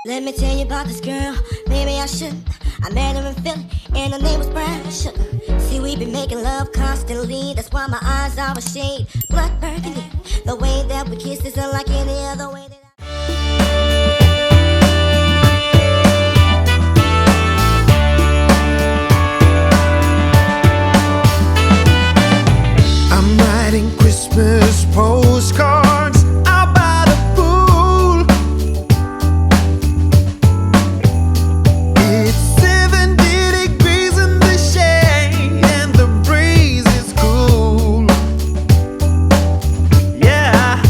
Let me tell you about this girl, maybe I shouldn't. I met her in Philly, and her name was Brown Sugar. See, we been making love constantly, that's why my eyes are a shade blood burgundy. The way that we kiss is unlike any other way that I'm writing Christmas postcards out by the pool. It's 70 degrees in the shade and the breeze is cool. Yeah.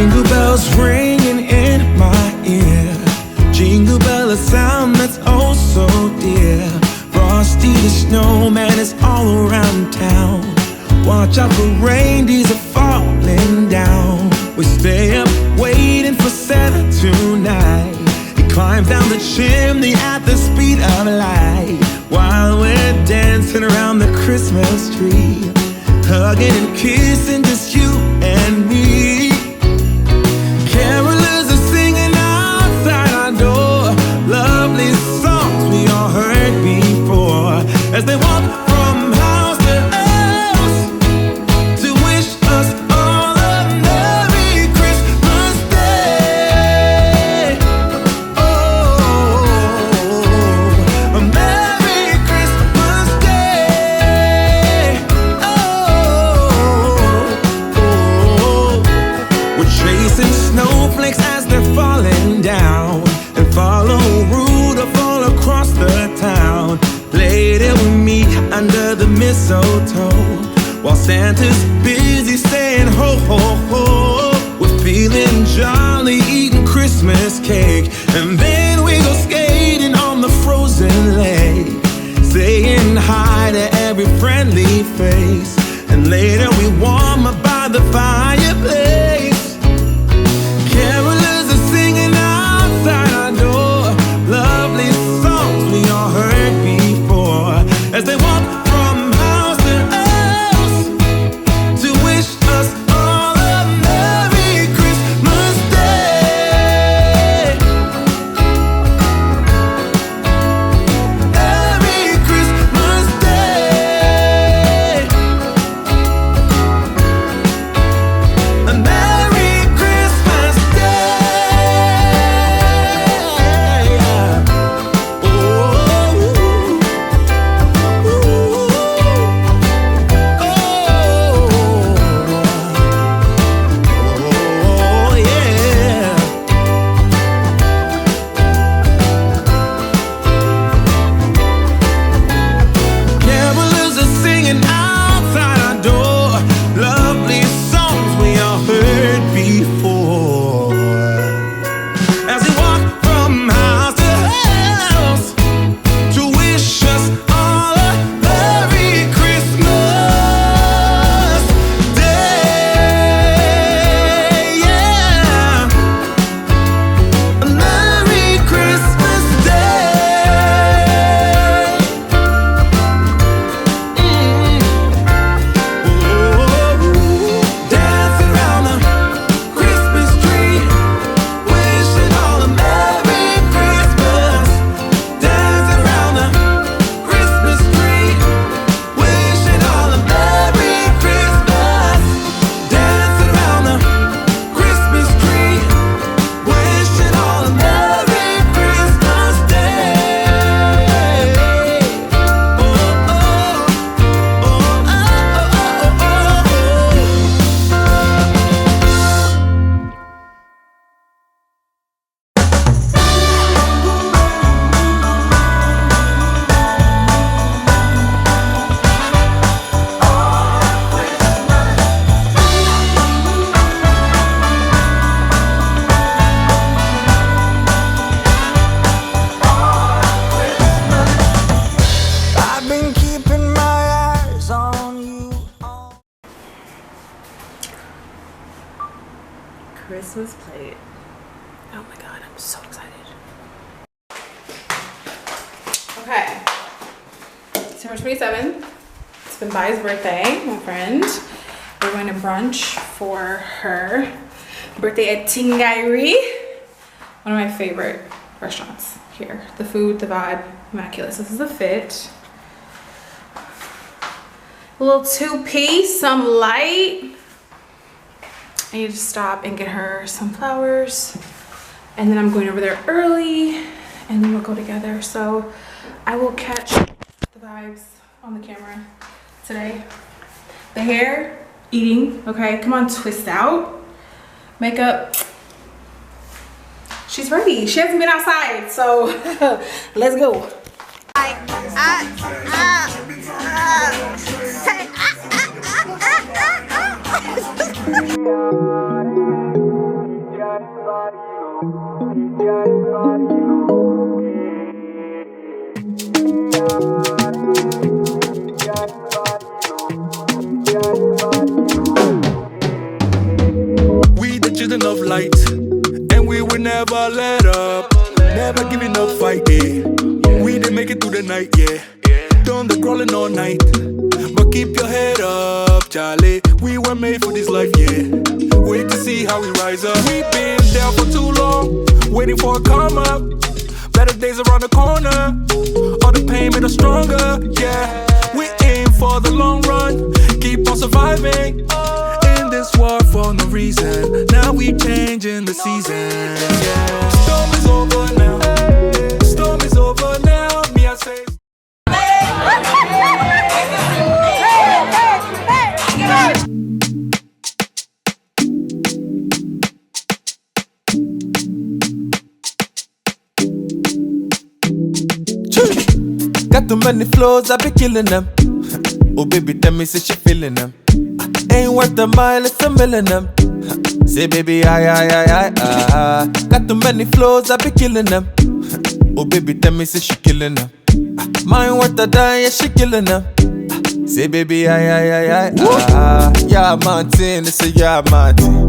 Jingle bells ringing in my ear. Jingle bell, a sound that's oh so dear. Frosty the snowman is all around town. Watch out for reindeers are falling down. We stay up waiting for Santa tonight. He climbs down the chimney at the speed of light, while we're dancing around the Christmas tree, hugging and kissing just you and me. Carolers are singing outside our door, lovely songs we all heard before, as they walk from house to house to wish us all a Merry Christmas Day. Oh, a Merry Christmas Day. Oh, we're chasing snowflakes as they're falling down, and follow Rudolph all across the town. Later we meet under the mistletoe, while Santa's busy saying ho ho ho. We're feeling jolly, eating Christmas cake, and then we go skating on the frozen lake, saying hi to every friendly face, and later we warm up by the fireplace. Carolers are singing outside our door, lovely songs we all heard before, as they walk from house to house to wish us all a Merry Christmas Day. Merry Christmas Day. A Merry Christmas Day. Oh, oh, yeah. Carolers are singing outside our door, lovely songs we all heard before, as we walk from house to house to wish us all a Merry Christmas Day. Yeah, a Merry Christmas Day. Dancing around the Christmas tree, wishing all a Merry Christmas. Dancing around the Christmas tree, wishing all a Merry Christmas. Dancing around the Christmas tree, wishing all a Merry Christmas Day. Oh, oh, oh, oh, oh, oh, I've been keeping my eyes on you. Christmas plate. Oh my god, I'm so excited. Okay. December 27th. It's been Bai's birthday, my friend. We're going to brunch for her birthday at Ting Irie. One of my favorite restaurants here. The food, the vibe, immaculate. So this is the fit. A little two-piece, some light. I need to stop and get her some flowers, and then I'm going over there early, and then we'll go together. So I will catch the vibes on the camera today. The hair, eating, okay? Come on, twist out. Makeup. She's ready. She hasn't been outside, so let's go. torches enough light, and we will never let up. Never giving up fight, yeah. We didn't make it through the night, yeah. Done the crawling all night, but keep your head up, Charlie. We were made for this life, yeah. Wait to see how we rise up. We've been down for too long, waiting for a come up. Better days around the corner. All the pain made us stronger, yeah. We aim for the long run, keep on surviving in this war for no reason. Now we changing the season, yeah. Storm is over now. Storm is over now. Me, I say. Got too many flows, I be killing them. Oh baby, tell me, say she feeling them. Ain't worth a mile, it's a million them. Say baby, I. Got too many flows, I be killing them. Oh baby, tell me, say she killing them. Mine worth a dime, yeah, she killing them. Say baby, I. Yeah, mountain, it's a yeah, mountain.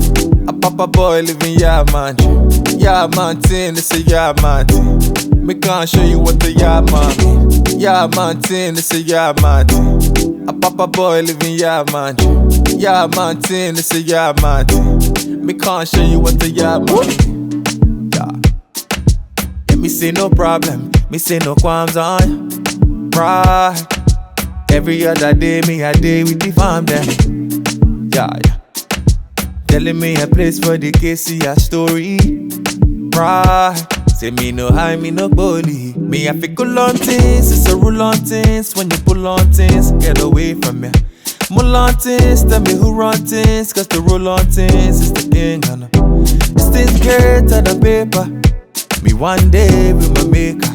A papa boy living yeah, mountain. Yeah, mountain, it's a yeah, mountain. Me can't show you what the yeah, mommy. Yeah, mountain, it's a yeah, mountain. A papa boy living yeah, mountain. Yeah, mountain, it's a yeah, mountain. Me can't show you what the yeah, mommy. Yeah. Yeah, me say no problem, me say no qualms on. Right. Every other day, me a day with the fam them. Yeah. Telling me a place for the case, see a story. Right. Say me no high, me no bully. Me have to cool on things, it's a rule on things. When you pull on things, get away from me. Mull on things, tell me who run things. Cause the rule on things is the king, I know. This thing's greater than paper. Me one day with my maker.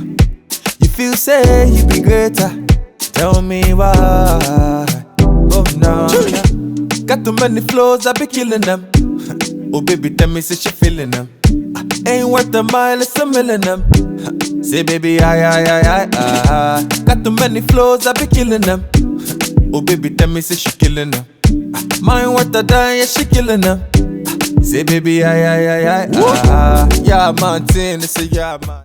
You feel say you be greater. Tell me why. Oh no. Got too many flows, I be killing them. Oh baby, tell me, say she feeling them. Ain't worth a mile, it's a million them. Say baby, I. Got too many flows, I be killing them. Oh baby, tell me, say she killing them. Mine worth a dime, yeah, she killing them. Say baby, I. Yeah, mountain, it's a yeah, man.